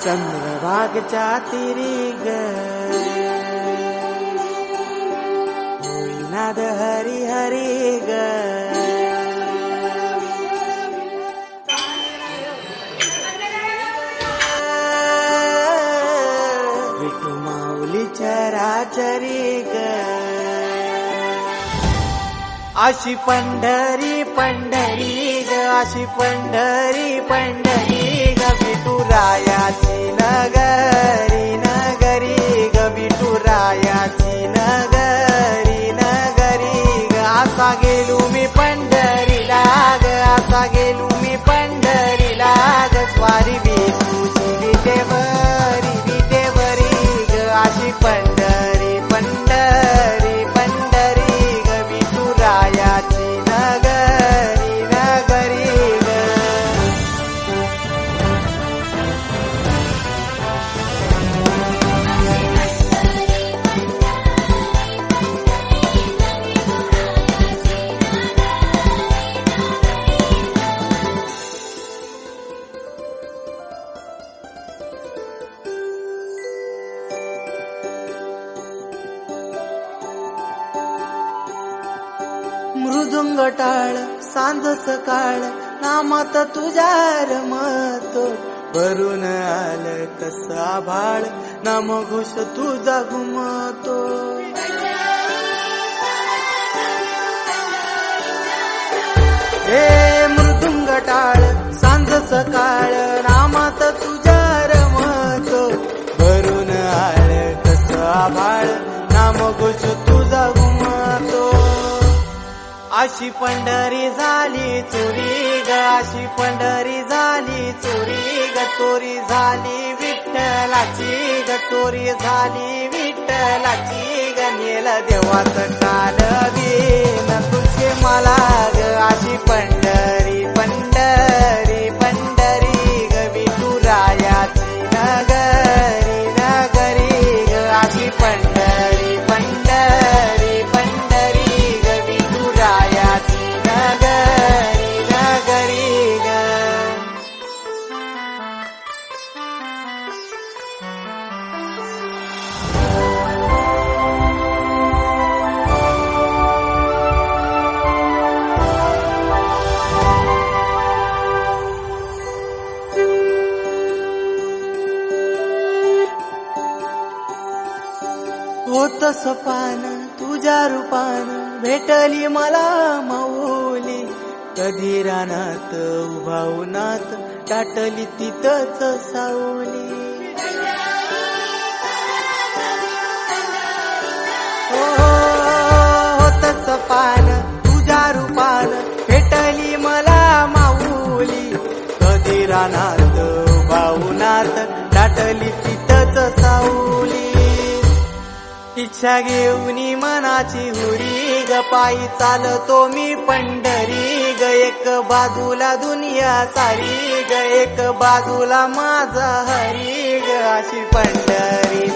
चंद्रभागच्या तिरी ग होईनाद हरी हरी ग विठू माऊली चराचरी ग अशी पंढरी पंढरी ग अशी पंढरी पंढरी ग विठुरायाची नगरी नगरी ग विठुरायाची नगरी नगरी ग असा गेलो मी पंढरीला ग असा गेलो मी पंढरीला ग स्वारी विठूची विटेवरी ग अशी पंढरी पंढरी पंढरी ग विठुरायाची नगरी नगरी ग मृदुंग टाळ सांज सकाळ नामात तुझ्या रमतो भरून आलं कस आभाळ नाम घोष तुझा घुमतो हे मृदुंग टाळ सांज सकाळ नामात तुझ्या रमतो भरून आलं कस आभाळ नाम घोष तुझा घुमतो अशी पंढरी झाली चोरी ग अशी पंढरी झाली चोरी ग चोरी झाली विठ्ठलाची ग चोरी झाली विठ्ठलाची ग नेल देवाचं काल दिन तुझे मला ग अशी पंढरी पंढरी पंढरी ग विठुरायाची नगरी नगरी ग अशी पंढरी पंढरी पंढरी ग विठुरायाची नगरी नगरी ग होत सपान तुझ्या रूपान भेटली मला माऊली कधी रानात उभा उन्हात दाटली तिथंच सावली होत सपान तुझ्या रूपान भेटली मला माऊली कधी रानात उभा उन्हात दाटली तिथंच सावली इच्छा घेऊन मनाची हुरी ग पायी चालतो मी पंढरी ग एक बाजूला दुनिया सारी ग एक बाजूला माझा हरी ग अशी पंढरी